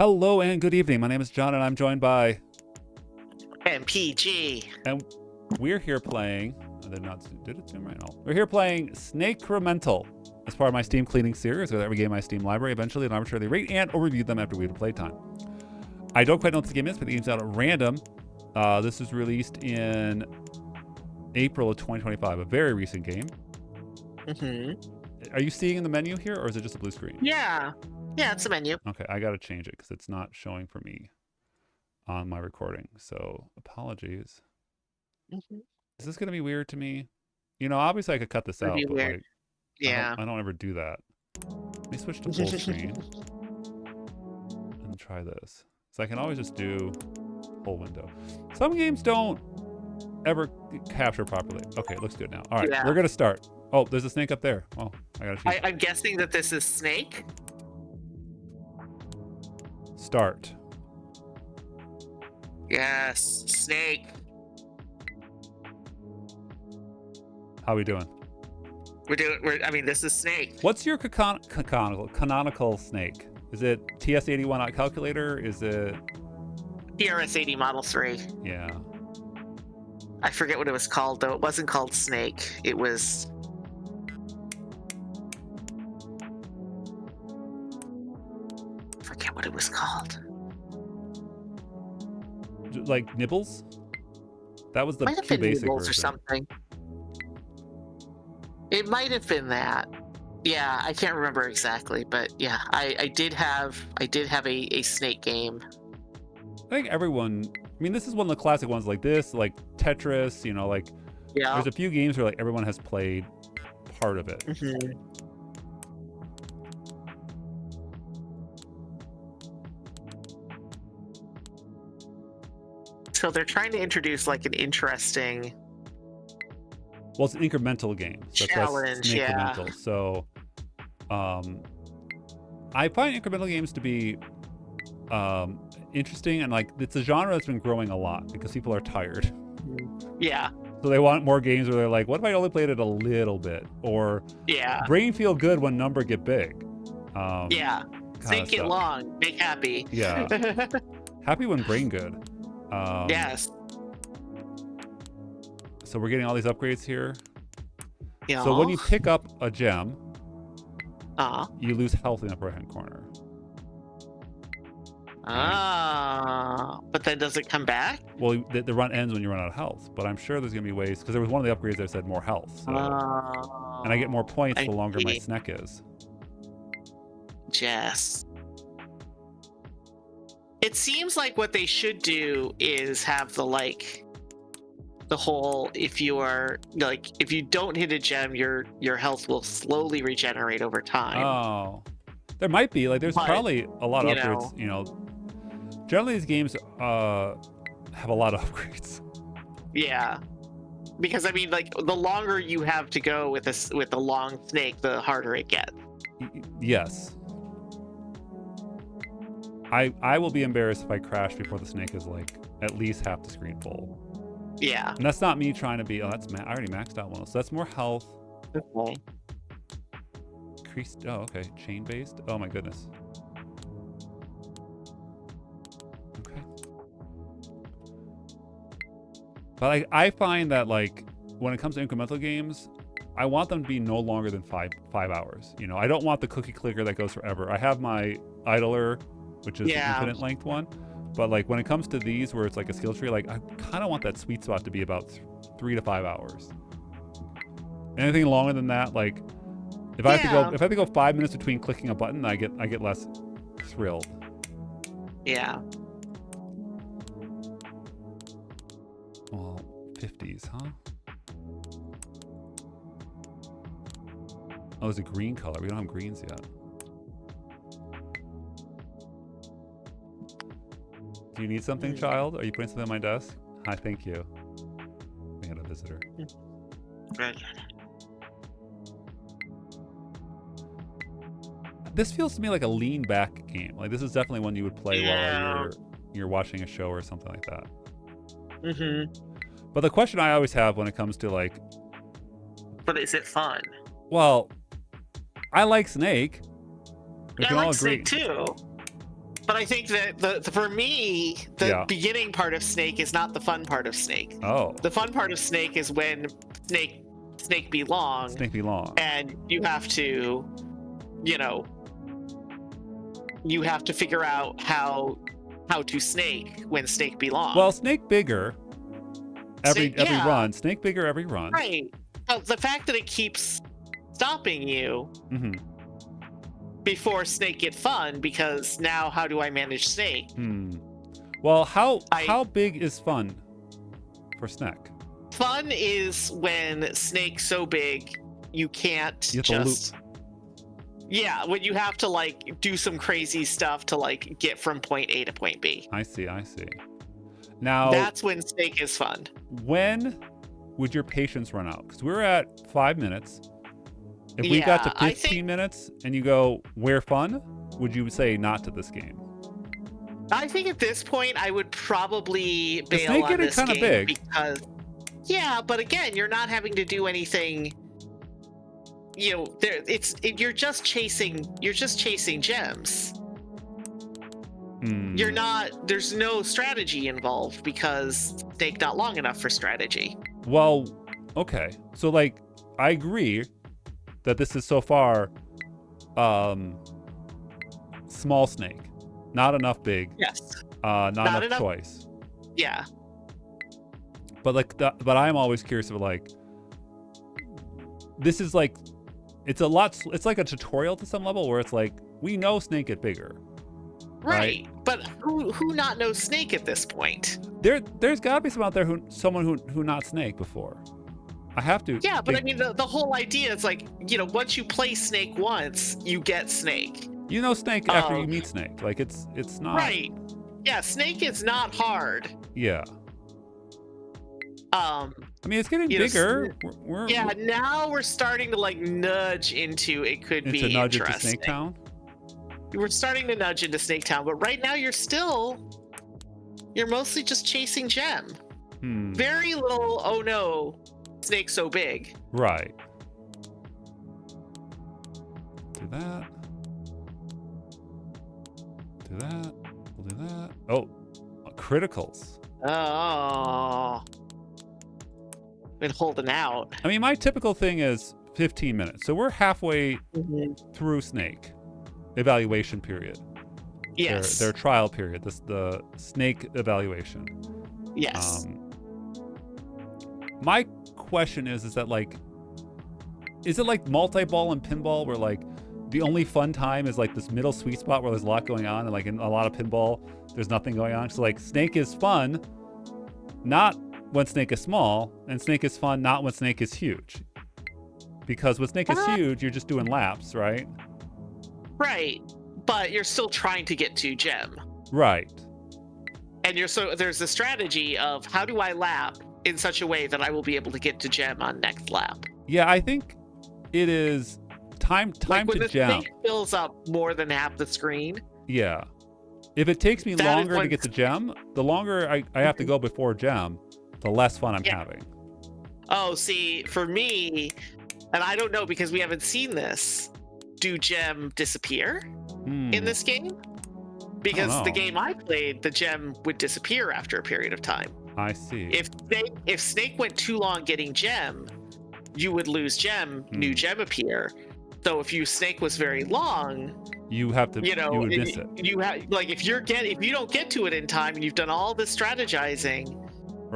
Hello and good evening. My name is John and I'm joined by MPG. And we're here playing did it zoom right? No. We're here playing Snakecremental as part of my Steam cleaning series where I regain my Steam library eventually and arbitrarily rate and or review them after we have playtime. I don't quite know what this game is, but the game's out at random. This was released in April of 2025, a very recent game. Are you seeing in the menu here, or is it just a blue screen? Yeah, it's a menu. Okay, I gotta change it because it's not showing for me on my recording. So apologies. Is this gonna be weird to me? You know, obviously I could cut this out, but weird. like, Yeah. I don't ever do that. Let me switch to full screen and try this. So I can always just do full window. Some games don't ever capture properly. Okay, it looks good now. All right, we're gonna start. Oh, there's a snake up there. Oh, I gotta choose. I'm guessing that this is Snake. Start. Yes, Snake. How we doing? This is Snake. What's your canonical snake? Is it TS81 on calculator? Is it TRS-80 Model 3? Yeah. I forget what it was called, though. It wasn't called Snake. It was... I forget what it was called. Like Nibbles? That was the Might have too been basic Nibbles version. or something. It might have been that. Yeah, I can't remember exactly, but yeah, I did have a Snake game. I think everyone, I mean, this is one of the classic ones like this, like Tetris, you know, like there's a few games where like everyone has played part of it. So they're trying to introduce like an interesting... Well, it's an incremental game. So challenge, yeah. So I find incremental games to be interesting, and like it's a genre that's been growing a lot because people are tired. Yeah. So they want more games where they're like, what if I only played it a little bit? Or brain feel good when number get big. Think it long, make happy. Yeah. Happy when brain good. Yes. So we're getting all these upgrades here. Yeah. So when you pick up a gem, you lose health in the upper right hand corner. But then does it come back? Well, the run ends when you run out of health, but I'm sure there's gonna be ways, because there was one of the upgrades that said more health. So, and I get more points the longer my snack is. Yes. It seems like what they should do is have the whole, if you don't hit a gem, your health will slowly regenerate over time. Oh, there might be, like, there's probably a lot of upgrades. You know, generally these games have a lot of upgrades. Yeah, because I mean, like, the longer you have to go with a long snake, the harder it gets. Yes. I will be embarrassed if I crash before the snake is like at least half the screen full. Yeah. And that's not me trying to be, I already maxed out one. So that's more health. Okay. Increased, okay. Chain based. Oh my goodness. Okay. But I find that like when it comes to incremental games, I want them to be no longer than five hours. You know, I don't want the cookie clicker that goes forever. I have my idler, which is the infinite length one. But like when it comes to these where it's like a skill tree, like I kind of want that sweet spot to be about 3 to 5 hours. Anything longer than that, like if I have to go 5 minutes between clicking a button, I get less thrilled. Yeah. Well, 50s, huh? Oh, there's a green color. We don't have greens yet. Do you need something, child? Are you putting something on my desk? Hi, thank you. We had a visitor. This feels to me like a lean back game. Like this is definitely one you would play while you're watching a show or something like that. But the question I always have when it comes to like, but is it fun? Well, I like Snake. We can all agree. Snake too. But I think that for me, the Yeah. beginning part of Snake is not the fun part of Snake. Oh. The fun part of Snake is when Snake be long, Snake be long. and you have to, you know, you have to figure out how to Snake when Snake be long. Well, Snake bigger every yeah. run. Snake bigger every run. Right. But the fact that it keeps stopping you Mm-hmm. before Snake get fun, because now how do I manage Snake? Well, how big is fun for Snake? Fun is when Snake's so big you can't You have to just yeah, when you have to like do some crazy stuff to like get from point A to point B. I see. Now That's when Snake is fun. when would your patience run out? Because we're at 5 minutes. If we got to 15 minutes and you go, we're fun, would you say not to this game? I think at this point I would probably bail Snake on getting this kinda game big. because yeah, but again, you're not having to do anything. You know, you're just chasing gems. You're not. There's no strategy involved because Snake not long enough for strategy. Well, okay. So like, I agree that this is so far small Snake, not enough big. Yes. Not enough choice. Yeah. But like, but I'm always curious of like, this is like, it's like a tutorial to some level where it's like, we know Snake get bigger. Right. But who not knows Snake at this point? There's gotta be someone out there who not Snake before. I have to. Yeah, but I mean the whole idea is like, you know, once you play Snake once, you get Snake. You know Snake after you meet Snake. Like it's not. Right. Yeah, Snake is not hard. Yeah. I mean, it's getting bigger. Now we're starting to like nudge into it could be interesting. Into Snake Town. We're starting to nudge into Snake Town, but right now you're mostly just chasing gem. Very little. Oh no, Snake's so big. Right. Do that. Do that. We'll do that. Oh, criticals. Oh. Been holding out. I mean, my typical thing is 15 minutes. So we're halfway through Snake evaluation period. Yes. Their trial period. The Snake evaluation. Yes. My question is that like, is it like multi-ball and pinball where like the only fun time is like this middle sweet spot where there's a lot going on, and like in a lot of pinball, there's nothing going on. So like Snake is fun, not when Snake is small, and Snake is fun not when Snake is huge. Because when Snake is huge, you're just doing laps, right? Right. But you're still trying to get to gem. Right. And there's a strategy of how do I lap in such a way that I will be able to get to gem on next lap. Yeah, I think it is time like when to the gem. Snake fills up more than half the screen. Yeah. If it takes me longer to get to gem, the longer I have to go before gem, the less fun I'm having. Oh, see, for me, and I don't know because we haven't seen this, do gem disappear in this game? Because the game I played, the gem would disappear after a period of time. I see. If Snake went too long getting gem, you would lose gem, new gem appear. So if Snake was very long, you have to, you would miss it. You have like if you don't get to it in time and you've done all this strategizing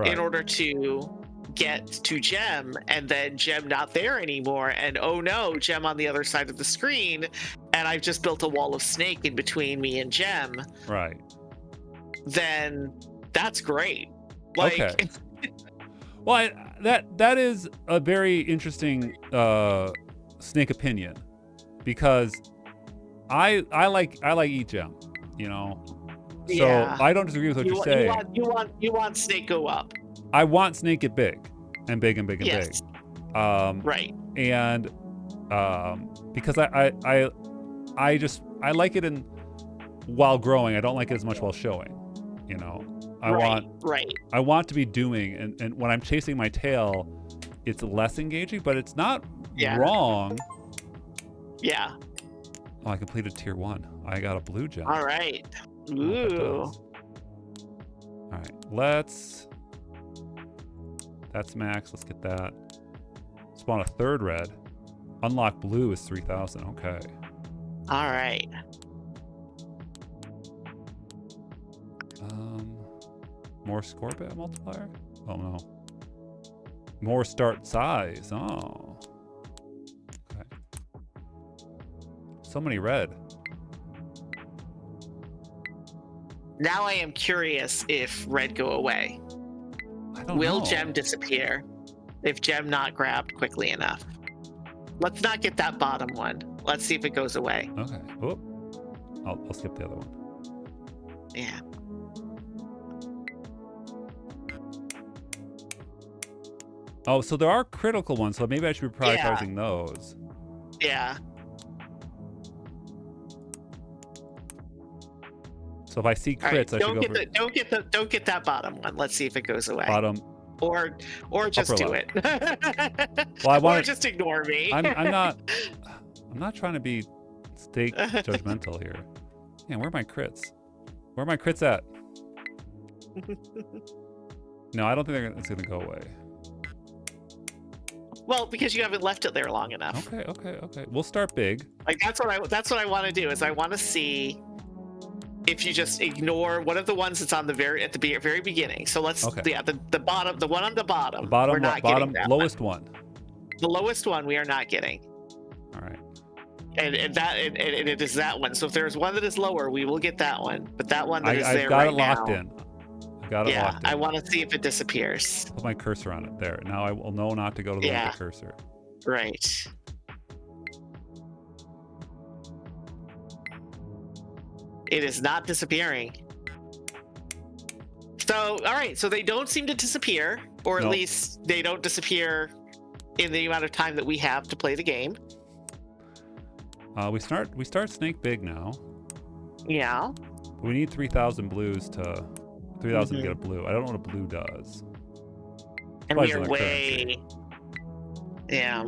in order to get to gem, and then gem not there anymore, and oh no, gem on the other side of the screen, and I've just built a wall of Snake in between me and gem. Right. Then that's great. Like, okay. Well, that is a very interesting Snake opinion, because I like eat gem, you know. So I don't disagree with what you're saying. You want Snake go up. I want Snake get big and big and big and yes. big. Right. And because I like it while growing. I don't like it as much while showing. You know, I want to be doing, and when I'm chasing my tail, it's less engaging, but it's not wrong. Yeah. Oh, I completed tier 1. I got a blue gem. All right. I don't know what that Ooh. does. All right, that's max. Let's get that. Spawn a third red. Unlock blue is 3,000. Okay. All right. More score multiplier? Oh no. More start size. Oh. Okay. So many red. Now I am curious if red go away. I don't Will know. gem disappear if gem not grabbed quickly enough? Let's not get that bottom one. Let's see if it goes away. Okay. Oh. I'll skip the other one. Yeah. Oh, so there are critical ones, so maybe I should be prioritizing those. Yeah. So if I see All right, crits, I should go for don't get that bottom one. Let's see if it goes away. bottom. Or just upper do left. it. Well, I or want just ignore me. I'm not trying to be stake judgmental here. Man, where are my crits? Where are my crits at? No, I don't think it's gonna go away. Well, because you haven't left it there long enough. Okay. We'll start big. Like that's what I want to do is I want to see if you just ignore one of the ones that's on the very beginning. So let's the bottom, the one on the bottom. The bottom, we're not bottom, getting that lowest one. The lowest one we are not getting. All right. And it is that one. So if there's one that is lower, we will get that one. But that one that is I've there got right it locked now, in. I've got it locked in. I want to see if it disappears. Put my cursor on it there. Now I will know not to go to the one with the cursor. Right. It is not disappearing. So, all right. So they don't seem to disappear, or at least they don't disappear in the amount of time that we have to play the game. We start snake big now. Yeah. We need 3,000 blues to 3,000 to get a blue. I don't know what a blue does. And we are way. Yeah.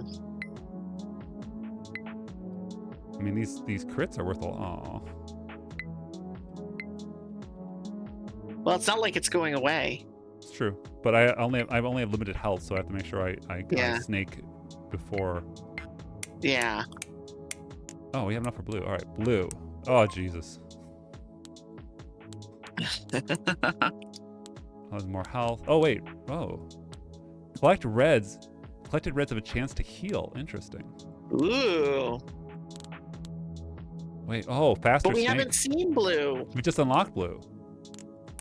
I mean, these crits are worth a lot. Well, it's not like it's going away. It's true, but I only have limited health, so I have to make sure I snake before. Yeah. Oh, we have enough for blue. All right, blue. Oh, Jesus. Oh, there's more health. Oh, wait. Oh. Collected reds have a chance to heal. Interesting. Ooh. Wait. Oh, faster. But we snake. haven't seen blue. We just unlocked blue.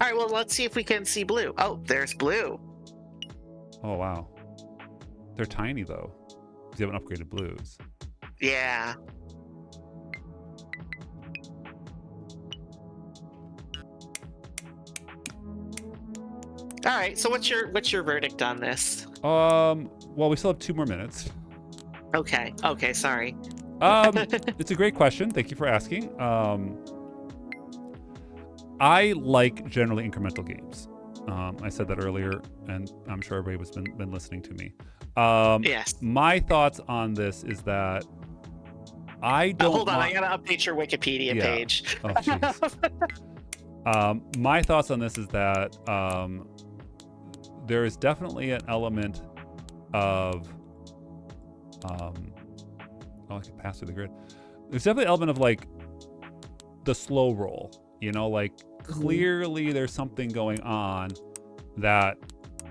All right. Well, let's see if we can see blue. Oh, there's blue. Oh, wow. They're tiny though, because you haven't upgraded blues. Yeah. All right. So what's your verdict on this? Well, we still have 2 more minutes. Okay. Okay. Sorry. It's a great question. Thank you for asking. I like generally incremental games. I said that earlier, and I'm sure everybody has been listening to me. Yes. My thoughts on this is that I don't. Hold on, I gotta update your Wikipedia page. Oh, jeez. My thoughts on this is that there is definitely an element of I can pass through the grid. There's definitely an element of like the slow roll, like clearly there's something going on that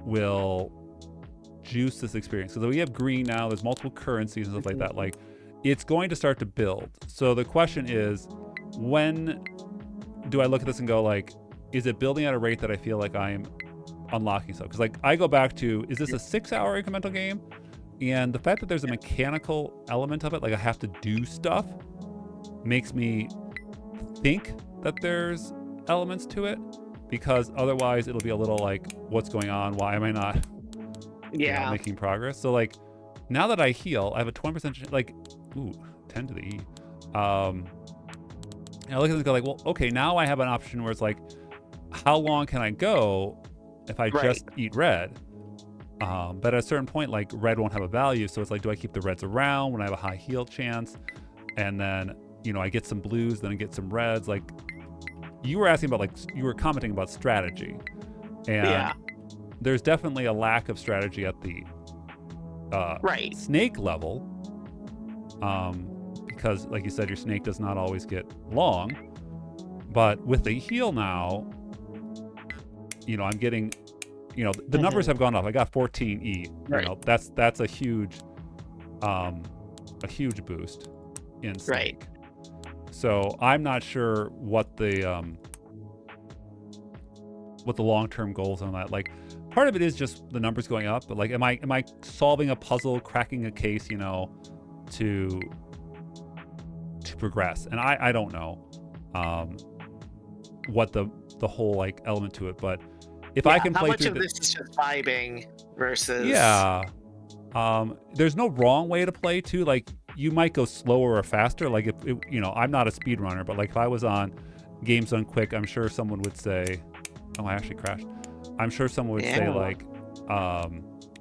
will juice this experience. Because we have green now, there's multiple currencies and stuff like that. Like it's going to start to build. So the question is, when do I look at this and go like, is it building at a rate that I feel like I'm unlocking stuff? Because like I go back to, is this a 6-hour incremental game? And the fact that there's a mechanical element of it, like I have to do stuff, makes me think that there's elements to it, because otherwise it'll be a little like, what's going on? Why am I not making progress? So like now that I heal, I have a 20% like, 10 to the E. And I look at it and go like, well, okay, now I have an option where it's like, how long can I go if I just eat red? But at a certain point, like red won't have a value. So it's like, do I keep the reds around when I have a high heal chance? And then, I get some blues, then I get some reds. Like, you were asking about like you were commenting about strategy, and Yeah. there's definitely a lack of strategy at the Right. snake level, because like you said, your snake does not always get long. But with the heal now, you know, I'm getting, you know, the numbers have gone up. I got 14E. Right. You know, that's a huge boost in snake. Right. So I'm not sure what the long-term goals on that. Like, part of it is just the numbers going up, but like, am I solving a puzzle, cracking a case, you know, to progress? And I don't know what the whole like element to it, but if I can how play much through of this is just vibing versus there's no wrong way to play too. Like, you might go slower or faster. Like, if it, you know, I'm not a speedrunner, but like if I was on Games Done Quick, I'm sure someone would say, oh, I actually crashed. I'm sure someone would say like,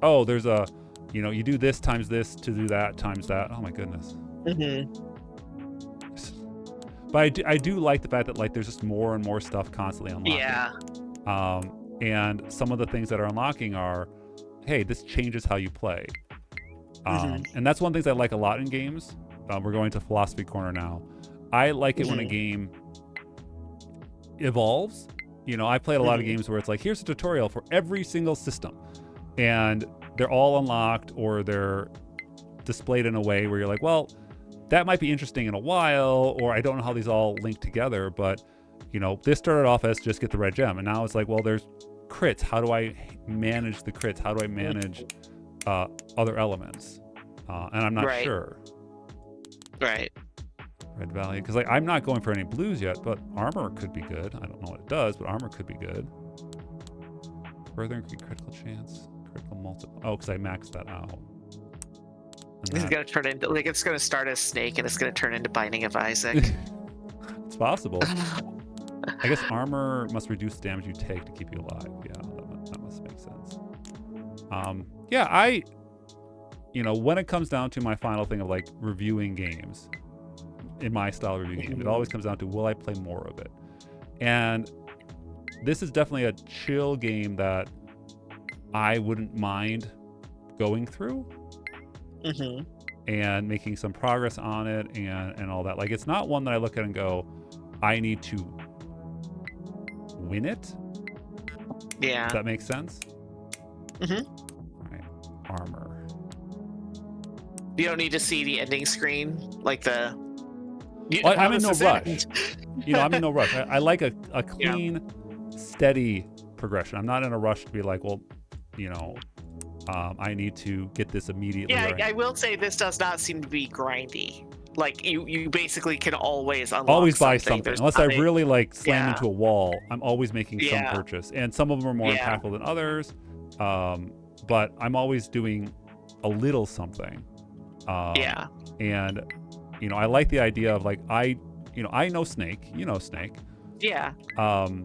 oh, there's a, you know, you do this times this to do that times that. Oh my goodness. But I do like the fact that like there's just more and more stuff constantly unlocking. Yeah. And some of the things that are unlocking are, hey, this changes how you play. And that's one of the things I like a lot in games. We're going to Philosophy Corner now. I like it when a game evolves. You know, I played a lot of games where it's like, here's a tutorial for every single system, and they're all unlocked or they're displayed in a way where you're like, well, that might be interesting in a while, or I don't know how these all link together, but you know, this started off as just get the red gem, and now it's like, well, there's crits. How do I manage the crits? How do I manage other elements? And I'm not sure. Right. Red Valley, because like I'm not going for any blues yet, but armor could be good. I don't know what it does, but armor could be good. Further increase critical chance, critical multiple. Oh, because I maxed that out. It's gonna turn into like it's gonna start as Snake and it's gonna turn into Binding of Isaac. It's possible. I guess armor must reduce damage you take to keep you alive. Yeah, that must make sense. Yeah, you know, when it comes down to my final thing of like reviewing games, in my style of reviewing game, it always comes down to, will I play more of it? And this is definitely a chill game that I wouldn't mind going through and making some progress on it and all that. Like, it's not one that I look at and go, I need to win it. Yeah. Does that make sense? Mm-hmm. All right. Armor. You don't need to see the ending screen, like the. Well, I'm in no rush. You know, I'm in no rush. I like a clean, steady progression. I'm not in a rush to be like, well, you know, I need to get this immediately. Yeah, I will say this does not seem to be grindy. Like you basically can always unlock always buy something. something. Unless I really like slam Yeah. into a wall, I'm always making some Yeah. purchase. And some of them are more Yeah. impactful than others. But I'm always doing a little something. Yeah. And, you know, I like the idea of like, I know Snake, you know Snake. Yeah. But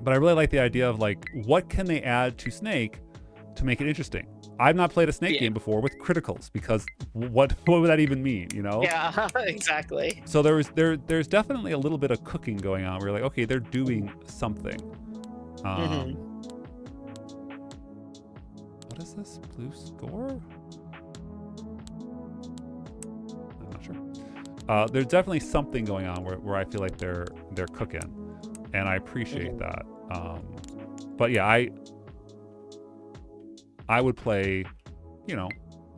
I really like the idea of like, what can they add to Snake to make it interesting? I've not played a Snake game before with criticals, because what would that even mean, you know? Yeah, exactly. So there's definitely a little bit of cooking going on. Where you're like, okay, they're doing something. What is this? Blue score? I'm not sure. There's definitely something going on where I feel like they're cooking, and I appreciate that. But yeah, I would play, you know,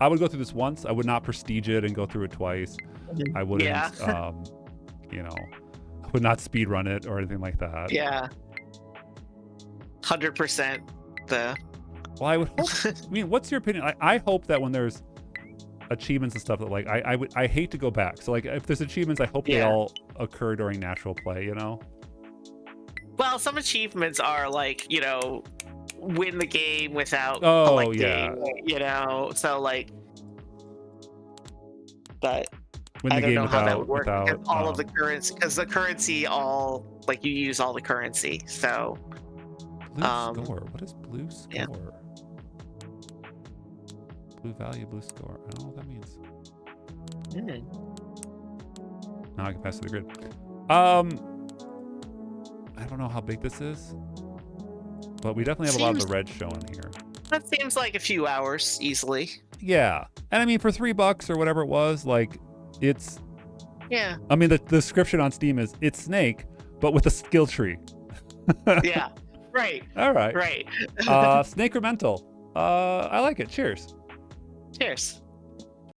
I would go through this once. I would not prestige it and go through it twice. I wouldn't, you know, I would not speed run it or anything like that. Yeah. 100% the. Well, I would hope. I mean, what's your opinion? I hope that when there's achievements and stuff that like I hate to go back. So like if there's achievements, I hope they all occur during natural play. You know. Well, some achievements are like, you know, win the game without collecting, you know, so like, but win the I don't game know without, how that would work, without because all of the currency, because the currency all, like, you use all the currency, so. Blue score. What is blue score? Yeah. Blue value, blue score. I don't know what that means. Now I can pass to the grid. I don't know how big this is, but we definitely have a lot of the red showing here. That seems like a few hours easily. Yeah, and I mean for $3 or whatever it was, like it's. Yeah. I mean the description on Steam is it's Snake, but with a skill tree. Yeah. Right. All right. Right. Snakecremental. I like it. Cheers. Cheers.